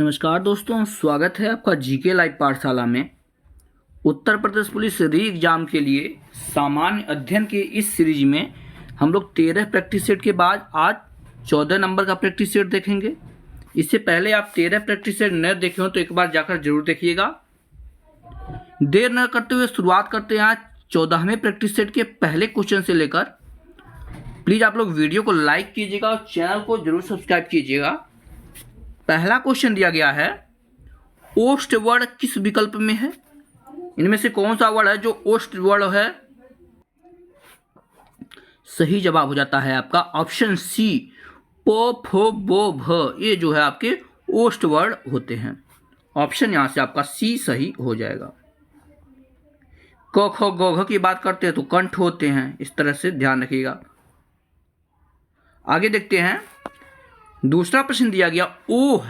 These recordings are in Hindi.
नमस्कार दोस्तों, स्वागत है आपका जीके लाइव पाठशाला में। उत्तर प्रदेश पुलिस री एग्जाम के लिए सामान्य अध्ययन के इस सीरीज में हम लोग 13 प्रैक्टिस सेट के बाद आज 14 नंबर का प्रैक्टिस सेट देखेंगे। इससे पहले आप 13 प्रैक्टिस सेट न देखे हो तो एक बार जाकर जरूर देखिएगा। देर न करते हुए शुरुआत करते हैं आज 14वें प्रैक्टिस सेट के पहले क्वेश्चन से लेकर। प्लीज़ आप लोग वीडियो को लाइक कीजिएगा और चैनल को जरूर सब्सक्राइब कीजिएगा। पहला क्वेश्चन दिया गया है, ओस्ट वर्ड किस विकल्प में है? इनमें से कौन सा वर्ड है जो ओस्ट वर्ड है? सही जवाब हो जाता है आपका ऑप्शन सी, पो फो बो भ। ये जो है आपके ओस्ट वर्ड होते हैं। ऑप्शन यहां से आपका सी सही हो जाएगा। क ख ग घ की बात करते हैं तो कंठ होते हैं, इस तरह से ध्यान रखिएगा। आगे देखते हैं, दूसरा प्रश्न दिया गया, ओह,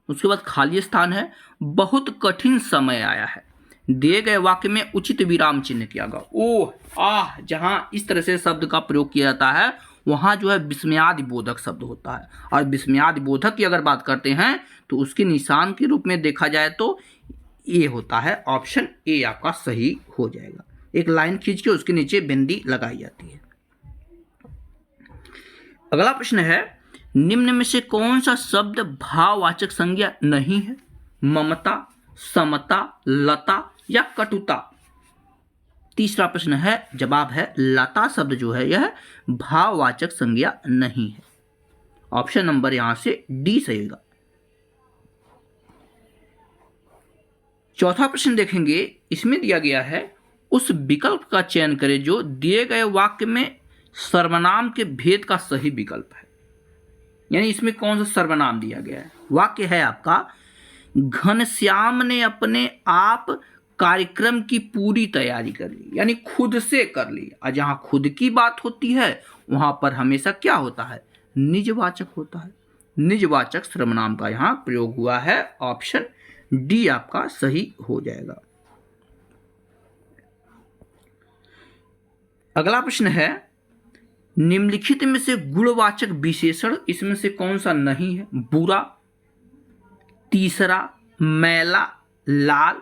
उसके बाद खाली स्थान है, बहुत कठिन समय आया है। दिए गए वाक्य में उचित विराम चिन्ह किया गया। ओह आह, जहां इस तरह से शब्द का प्रयोग किया जाता है वहां जो है विस्मयादि बोधक शब्द होता है। और विस्मयादि बोधक की अगर बात करते हैं तो उसके निशान के रूप में देखा जाए तो ये होता है। ऑप्शन ए आपका सही हो जाएगा। एक लाइन खींच के उसके नीचे बिंदी लगाई जाती है। अगला प्रश्न है, निम्न में से कौन सा शब्द भाववाचक संज्ञा नहीं है? ममता, समता, लता या कटुता? तीसरा प्रश्न है, जवाब है लता शब्द जो है यह भाववाचक संज्ञा नहीं है। ऑप्शन नंबर यहां से डी सही होगा। चौथा प्रश्न देखेंगे, इसमें दिया गया है, उस विकल्प का चयन करें जो दिए गए वाक्य में सर्वनाम के भेद का सही विकल्प है। यानी इसमें कौन सा सर्वनाम दिया गया है? वाक्य है आपका, घनश्याम ने अपने आप कार्यक्रम की पूरी तैयारी कर ली, यानी खुद से कर ली। और जहां खुद की बात होती है वहां पर हमेशा क्या होता है? निजवाचक होता है। निजवाचक सर्वनाम का यहां प्रयोग हुआ है। ऑप्शन डी आपका सही हो जाएगा। अगला प्रश्न है, निम्नलिखित में से गुणवाचक विशेषण इसमें से कौन सा नहीं है? बुरा, तीसरा, मैला, लाल।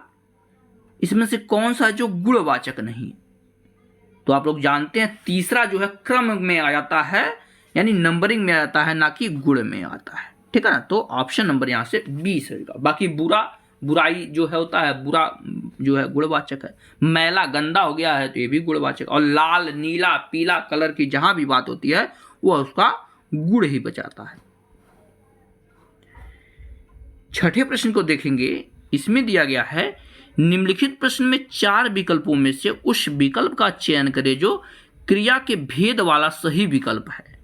इसमें से कौन सा जो गुणवाचक नहीं है? तो आप लोग जानते हैं तीसरा जो है क्रम में आ जाता है, यानी नंबरिंग में आ जाता है, ना कि गुण में आता है। ठीक है ना? तो ऑप्शन नंबर यहां से बी सही होगा। बाकी बुरा, बुराई जो है होता है, बुरा जो है गुणवाचक है। मैला, गंदा हो गया है तो ये भी गुणवाचक। और लाल, नीला, पीला कलर की जहां भी बात होती है वह उसका गुण ही बचाता है। छठे प्रश्न को देखेंगे, इसमें दिया गया है, निम्नलिखित प्रश्न में 4 विकल्पों में से उस विकल्प का चयन करें जो क्रिया के भेद वाला सही विकल्प है।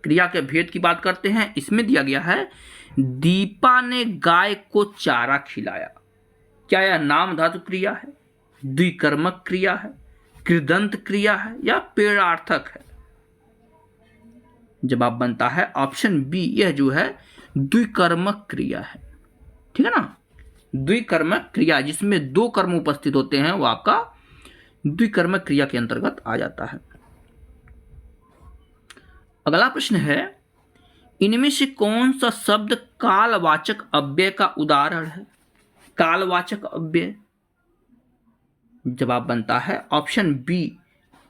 क्रिया के भेद की बात करते हैं। इसमें दिया गया है, दीपा ने गाय को चारा खिलाया। क्या यह नाम धातु क्रिया है, द्विकर्मक क्रिया है, कृदंत क्रिया है या पेड़ार्थक है? जवाब बनता है ऑप्शन बी, यह जो है द्विकर्मक क्रिया है। ठीक है ना? द्विकर्मक क्रिया जिसमें 2 कर्म उपस्थित होते हैं वो आपका द्विकर्मक क्रिया के अंतर्गत आ जाता है। अगला प्रश्न है, इनमें से कौन सा शब्द कालवाचक अव्यय का उदाहरण है? कालवाचक अव्यय। जवाब बनता है ऑप्शन बी,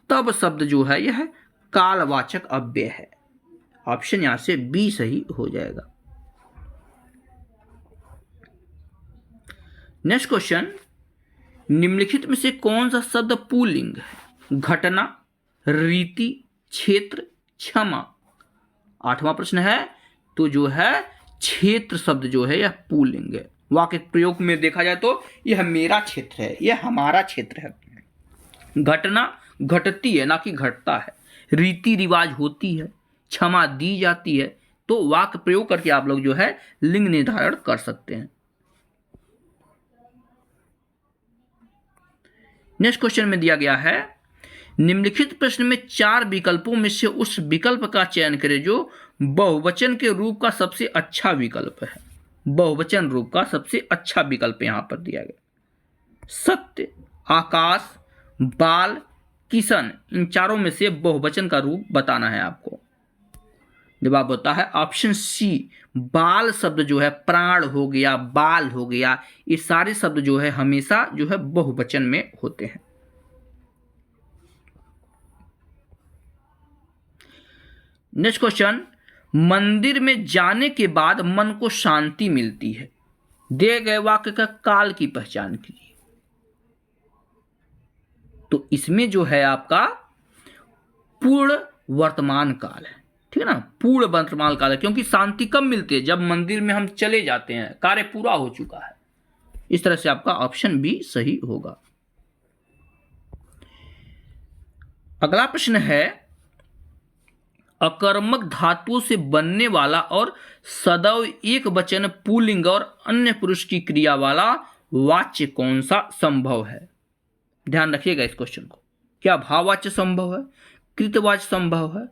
तब शब्द जो है यह कालवाचक अव्यय है। ऑप्शन यहां से बी सही हो जाएगा। नेक्स्ट क्वेश्चन, निम्नलिखित में से कौन सा शब्द पुल्लिंग है? घटना, रीति, क्षेत्र, क्षमा। 8वां प्रश्न है, तो जो है क्षेत्र शब्द जो है यह पुल्लिंग है। वाक्य प्रयोग में देखा जाए तो यह मेरा क्षेत्र है, यह हमारा क्षेत्र है। घटना घटती है ना कि घटता है। रीति रिवाज होती है, क्षमा दी जाती है। तो वाक्य प्रयोग करके आप लोग जो है लिंग निर्धारण कर सकते हैं। नेक्स्ट क्वेश्चन में दिया गया है, निम्नलिखित प्रश्न में 4 विकल्पों में से उस विकल्प का चयन करें जो बहुवचन के रूप का सबसे अच्छा विकल्प है। बहुवचन रूप का सबसे अच्छा विकल्प यहां पर दिया गया। सत्य, आकाश, बाल, किशन, इन चारों में से बहुवचन का रूप बताना है आपको। जवाब होता है ऑप्शन सी। बाल शब्द जो है, प्राण हो गया, बाल हो गया, ये सारे शब्द जो है हमेशा जो है बहुवचन में होते हैं। नेक्स्ट क्वेश्चन, मंदिर में जाने के बाद मन को शांति मिलती है, दिए गए वाक्य का काल की पहचान कीजिए। तो इसमें जो है आपका पूर्ण वर्तमान काल है, ठीक है ना, पूर्ण वर्तमान काल है, क्योंकि शांति कब मिलती है, जब मंदिर में हम चले जाते हैं, कार्य पूरा हो चुका है। इस तरह से आपका ऑप्शन बी सही होगा। अगला प्रश्न है, अकर्मक धातुओं से बनने वाला और सदैव एक वचन पुल्लिंग और अन्य पुरुष की क्रिया वाला वाच्य कौन सा संभव है? ध्यान रखिएगा इस क्वेश्चन को। क्या भाववाच्य संभव है, कृतवाच्य संभव है,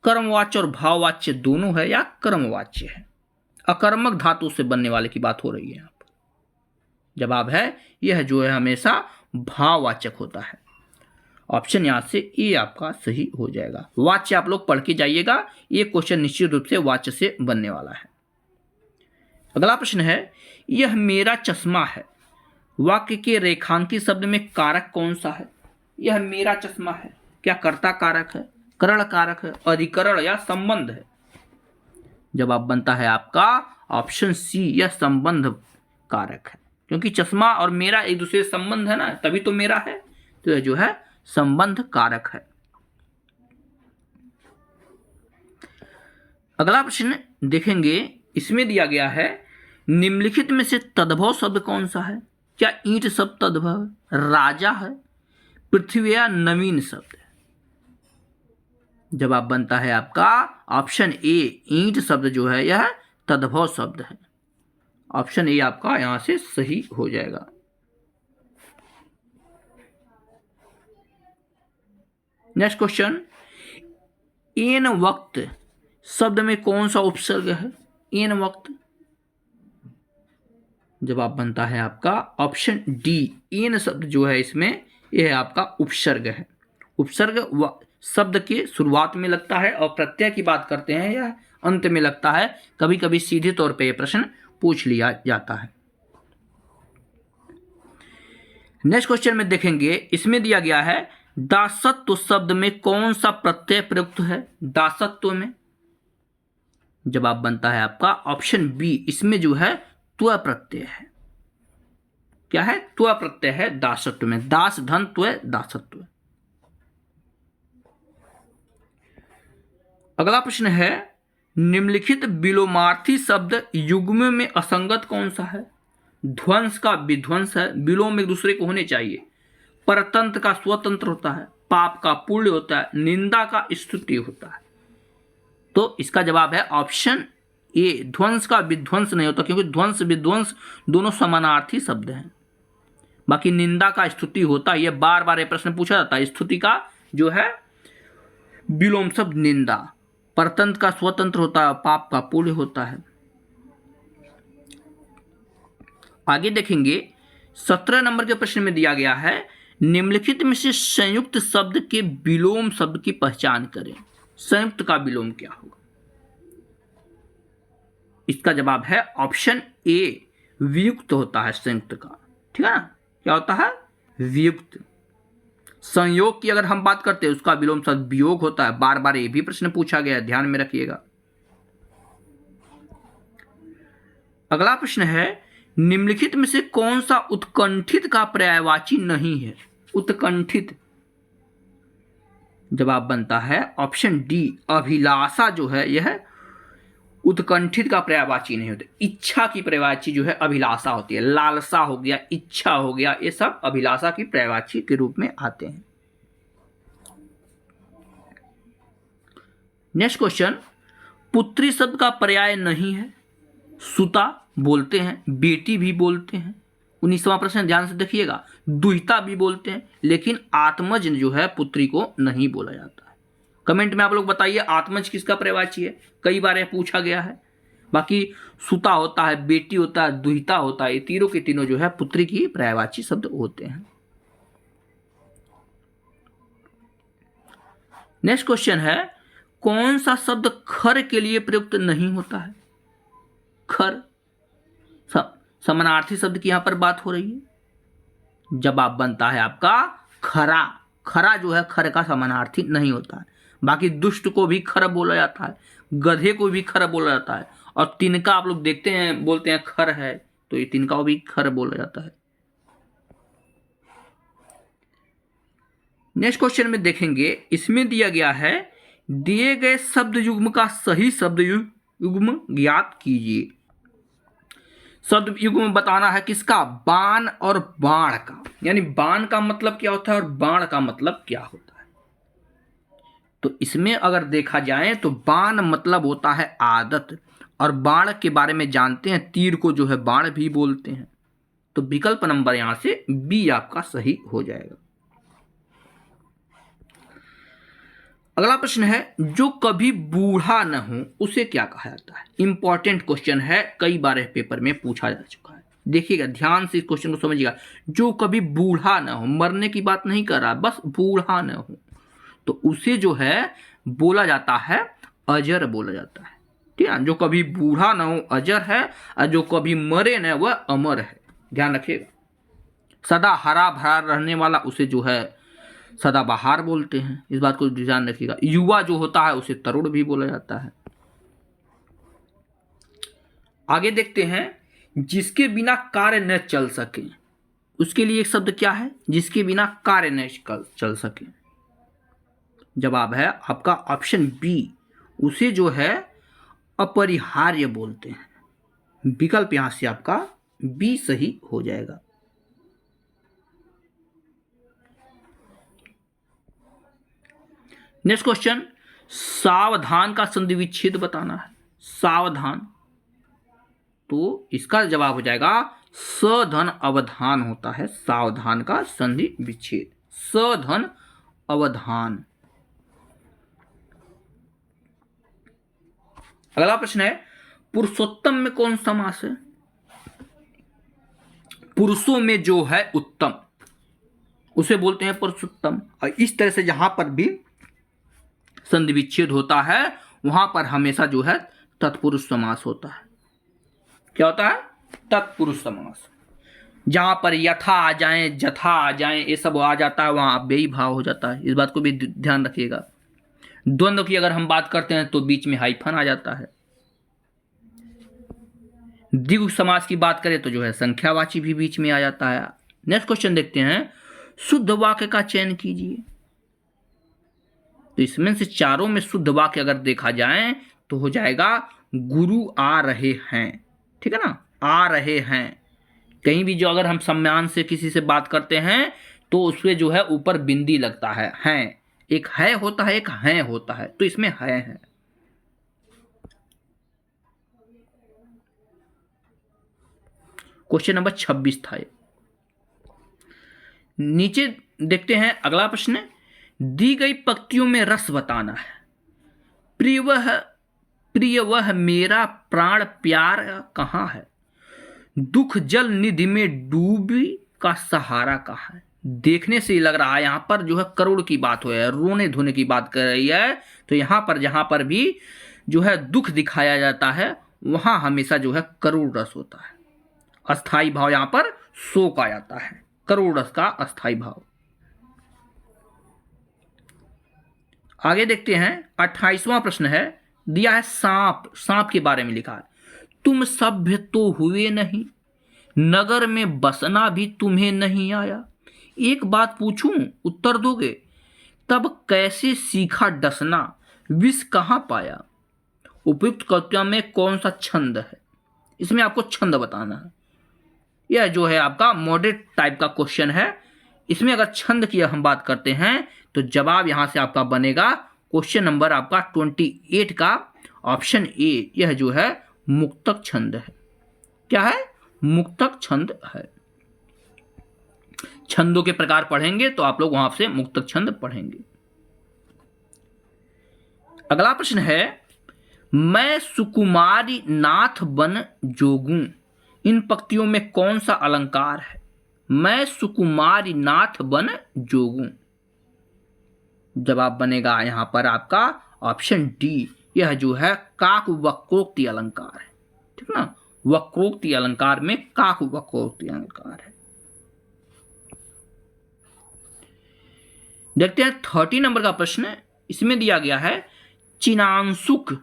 कर्मवाच्य और भाववाच्य दोनों है, या कर्मवाच्य है? अकर्मक धातु से बनने वाले की बात हो रही है यहाँ पर। जवाब है यह जो है हमेशा भाववाचक होता है। ऑप्शन यहां से ए आपका सही हो जाएगा। वाच्य आप लोग पढ़ के जाइएगा, ये क्वेश्चन निश्चित रूप से वाच्य से बनने वाला है। अगला प्रश्न है, यह मेरा चश्मा है, वाक्य के रेखांकित शब्द में कारक कौन सा है? यह मेरा चश्मा है, क्या कर्ता कारक है, करण कारक है, अधिकरण या संबंध है? जवाब बनता है आपका ऑप्शन सी, यह संबंध कारक है, क्योंकि चश्मा और मेरा एक दूसरे से संबंध है ना, तभी तो मेरा है, तो यह जो है संबंध कारक है। अगला प्रश्न देखेंगे, इसमें दिया गया है, निम्नलिखित में से तद्भव शब्द कौन सा है? क्या ईंट शब्द तद्भव है, राजा है, पृथ्वी या नवीन शब्द है? जवाब बनता है आपका ऑप्शन ए, ईंट शब्द जो है यह तद्भव शब्द है। ऑप्शन ए आपका यहां से सही हो जाएगा। नेक्स्ट क्वेश्चन, एन वक्त शब्द में कौन सा उपसर्ग है? एन वक्त, जवाब बनता है आपका ऑप्शन डी, एन शब्द जो है इसमें यह आपका उपसर्ग है। उपसर्ग शब्द के शुरुआत में लगता है और प्रत्यय की बात करते हैं यह अंत में लगता है। कभी कभी सीधे तौर पे यह प्रश्न पूछ लिया जाता है। नेक्स्ट क्वेश्चन में देखेंगे, इसमें दिया गया है, दासत्व शब्द में कौन सा प्रत्यय प्रयुक्त है? दासत्व में, जवाब बनता है आपका ऑप्शन बी, इसमें जो है त्व प्रत्यय है। क्या है? त्व प्रत्यय है दासत्व में, दास धन त्व दासत्व। अगला प्रश्न है, निम्नलिखित विलोमार्थी शब्द युग्म में असंगत कौन सा है? ध्वंस का विध्वंस है, विलोम एक दूसरे को होने चाहिए, परतंत्र का स्वतंत्र होता है, पाप का पुण्य होता है, निंदा का स्तुति होता है। तो इसका जवाब है ऑप्शन ए, ध्वंस का विध्वंस नहीं होता, क्योंकि ध्वंस विध्वंस दोनों समानार्थी शब्द हैं। बाकी निंदा का स्तुति होता है, यह बार बार यह प्रश्न पूछा जाता है। स्तुति का जो है विलोम शब्द निंदा, परतंत्र का स्वतंत्र होता है, पाप का पुण्य होता है। आगे देखेंगे, 17 नंबर के प्रश्न में दिया गया है, निम्नलिखित में से संयुक्त शब्द के विलोम शब्द की पहचान करें। संयुक्त का विलोम क्या होगा? इसका जवाब है ऑप्शन ए, वियुक्त होता है संयुक्त का, ठीक है ना। क्या होता है? वियुक्त। संयोग की अगर हम बात करते हैं उसका विलोम शब्द वियोग होता है। बार बार ये भी प्रश्न पूछा गया है, ध्यान में रखिएगा। अगला प्रश्न है, निम्नलिखित में से कौन सा उत्कंठित का पर्यायवाची नहीं है? उत्कंठित, जवाब बनता है ऑप्शन डी, अभिलाषा जो है यह उत्कंठित का पर्यायवाची नहीं होता। इच्छा की पर्यायवाची जो है अभिलाषा होती है। लालसा हो गया, इच्छा हो गया, ये सब अभिलाषा की पर्यायवाची के रूप में आते हैं। नेक्स्ट क्वेश्चन, पुत्री शब्द का पर्याय नहीं है। सुता बोलते हैं, बेटी भी बोलते हैं। 19वां प्रश्न ध्यान से देखिएगा, दुहिता भी बोलते हैं, लेकिन आत्मज जो है पुत्री को नहीं बोला जाता है। कमेंट में आप लोग बताइए आत्मज किसका पर्यायवाची है, कई बार यह पूछा गया है। बाकी सुता होता है, बेटी होता है, दुहिता होता है, ये तीनों के तीनों जो है पुत्री की पर्यायवाची शब्द होते हैं। नेक्स्ट क्वेश्चन है, कौन सा शब्द खर के लिए प्रयुक्त नहीं होता है? खर समानार्थी शब्द की यहां पर बात हो रही है। जवाब बनता है आपका खरा। खरा जो है खर का समानार्थी नहीं होता है। बाकी दुष्ट को भी खर बोला जाता है, गधे को भी खर बोला जाता है, और तिनका आप लोग देखते हैं बोलते हैं खर है, तो ये तिनका भी खर बोला जाता है। नेक्स्ट क्वेश्चन में देखेंगे, इसमें दिया गया है दिए गए शब्द युग्म का सही शब्द युग्म ज्ञात कीजिए। शब्द युग्म बताना है किसका? बाण और बाण का। यानी बाण का मतलब क्या होता है और बाण का मतलब क्या होता है। तो इसमें अगर देखा जाए तो बाण मतलब होता है आदत, और बाण के बारे में जानते हैं, तीर को जो है बाण भी बोलते हैं। तो विकल्प नंबर यहां से बी आपका सही हो जाएगा। अगला प्रश्न है, जो कभी बूढ़ा न हो उसे क्या कहा जाता है? इंपॉर्टेंट क्वेश्चन है, कई बार पेपर में पूछा जा चुका है। देखिएगा ध्यान से इस क्वेश्चन को समझिएगा। जो कभी बूढ़ा न हो, मरने की बात नहीं कर रहा, बस बूढ़ा न हो, तो उसे जो है बोला जाता है अजर बोला जाता है। ठीक है, जो कभी बूढ़ा न हो अजर है, और जो कभी मरे न वह अमर है। ध्यान रखिएगा। सदा हरा भरा रहने वाला उसे जो है सदाबहार बोलते हैं, इस बात को ध्यान रखिएगा। युवा जो होता है उसे तरुण भी बोला जाता है। आगे देखते हैं, जिसके बिना कार्य न चल सके, उसके लिए एक शब्द क्या है? जिसके बिना कार्य न चल सके। जवाब है आपका ऑप्शन बी, उसे जो है अपरिहार्य बोलते हैं। विकल्प यहां से आपका बी सही हो जाएगा। नेक्स्ट क्वेश्चन, सावधान का संधि विच्छेद बताना है। सावधान, तो इसका जवाब हो जाएगा सधन अवधान होता है सावधान का संधि विच्छेद। सधन अवधान। अगला प्रश्न है, पुरुषोत्तम में कौन सा समास है? पुरुषों में जो है उत्तम उसे बोलते हैं पुरुषोत्तम। और इस तरह से जहां पर भी संधि विच्छेद होता है वहां पर हमेशा जो है तत्पुरुष समास होता है। क्या होता है? तत्पुरुष समास। जहां पर यथा आ जाए, जथा आ जाए, ये सब आ जाता है, वहां अव्ययी भाव हो जाता है। इस बात को भी ध्यान रखिएगा। द्वंद्व की अगर हम बात करते हैं तो बीच में हाइफन आ जाता है। द्विगु समास की बात करें तो जो है संख्यावाची भी बीच में आ जाता है। नेक्स्ट क्वेश्चन देखते हैं, शुद्ध वाक्य का चयन कीजिए। तो इसमें से चारों में शुद्ध वाक्य अगर देखा जाए तो हो जाएगा गुरु आ रहे हैं। ठीक है ना, आ रहे हैं। कहीं भी जो अगर हम सम्मान से किसी से बात करते हैं तो उसमें जो है ऊपर बिंदी लगता है, हैं। एक है होता है, एक हैं होता है, तो इसमें है। क्वेश्चन नंबर 26 था ये। नीचे देखते हैं अगला प्रश्न, दी गई पंक्तियों में रस बताना है। प्रिय वह मेरा प्राण प्यार कहाँ है, दुख जल निधि में डूबी का सहारा कहाँ है। देखने से ही लग रहा है यहां पर जो है करुण की बात हो है, रोने धोने की बात कर रही है। तो यहां पर जहां पर भी जो है दुख दिखाया जाता है वहां हमेशा जो है करुण रस होता है। अस्थाई भाव यहां पर शोक आ जाता है, करुण रस का अस्थाई भाव। आगे देखते हैं 28वां प्रश्न है, दिया है सांप। सांप के बारे में लिखा है, तुम सभ्य तो हुए नहीं, नगर में बसना भी तुम्हें नहीं आया। एक बात पूछूं उत्तर दोगे, तब कैसे सीखा डसना, विष कहां पाया। उपयुक्त कविता में कौन सा छंद है? इसमें आपको छंद बताना है। यह जो है आपका मॉडरेट टाइप का क्वेश्चन है। इसमें अगर छंद की हम बात करते हैं तो जवाब यहां से आपका बनेगा क्वेश्चन नंबर आपका 28 का ऑप्शन ए। यह जो है मुक्तक छंद है। क्या है? मुक्तक छंद है। छंदों के प्रकार पढ़ेंगे तो आप लोग वहां से मुक्तक छंद पढ़ेंगे। अगला प्रश्न है, मैं सुकुमारी नाथ बन जोगूं, इन पंक्तियों में कौन सा अलंकार है? मैं सुकुमारी नाथ बन जोगूं। जवाब बनेगा यहां पर आपका ऑप्शन डी, यह जो है काक वक्रोक्ति अलंकार है। ठीक ना, वक्रोक्ति अलंकार में काक वक्रोक्ति अलंकार है। देखते हैं 30 नंबर का प्रश्न। इसमें दिया गया है चिनांशुक।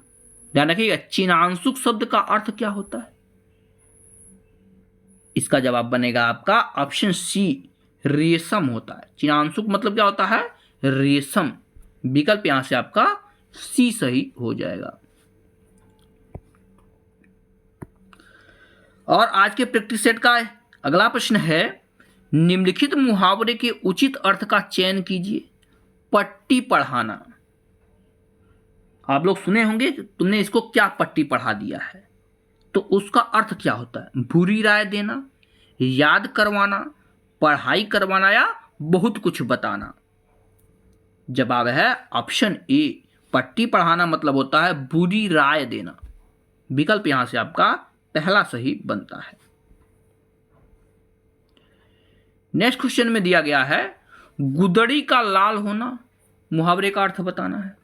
ध्यान रखिएगा, चिनांशुक शब्द का अर्थ क्या होता है? इसका जवाब बनेगा आपका ऑप्शन सी, रेशम होता है। चिनांशुक मतलब क्या होता है? रेशम। विकल्प यहां से आपका सी सही हो जाएगा। और आज के प्रैक्टिस सेट का अगला प्रश्न है, निम्नलिखित मुहावरे के उचित अर्थ का चयन कीजिए। पट्टी पढ़ाना। आप लोग सुने होंगे कि तुमने इसको क्या पट्टी पढ़ा दिया है, तो उसका अर्थ क्या होता है? बुरी राय देना, याद करवाना, पढ़ाई करवाना या बहुत कुछ बताना। जवाब है ऑप्शन ए, पट्टी पढ़ाना मतलब होता है बुरी राय देना। विकल्प यहां से आपका पहला सही बनता है। नेक्स्ट क्वेश्चन में दिया गया है, गुदड़ी का लाल होना, मुहावरे का अर्थ बताना है।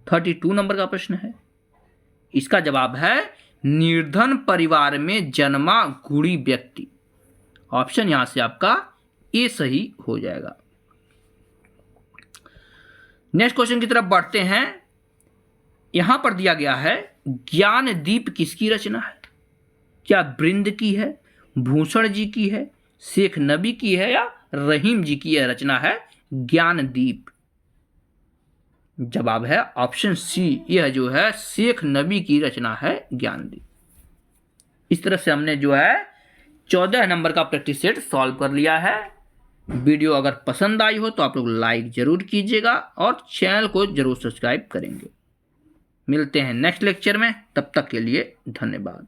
32 नंबर का प्रश्न है। इसका जवाब है निर्धन परिवार में जन्मा गुड़ी व्यक्ति। ऑप्शन यहां से आपका ए सही हो जाएगा। नेक्स्ट क्वेश्चन की तरफ बढ़ते हैं। यहां पर दिया गया है, ज्ञान दीप किसकी रचना है? क्या बृंद की है, भूषण जी की है, शेख नबी की है या रहीम जी की यह रचना है ज्ञान दीप? जवाब है ऑप्शन सी, यह जो है शेख नबी की रचना है ज्ञान दीप। इस तरह से हमने जो है 14 नंबर का प्रैक्टिस सेट सॉल्व कर लिया है। वीडियो अगर पसंद आई हो तो आप लोग लाइक जरूर कीजिएगा और चैनल को जरूर सब्सक्राइब करेंगे। मिलते हैं नेक्स्ट लेक्चर में, तब तक के लिए धन्यवाद।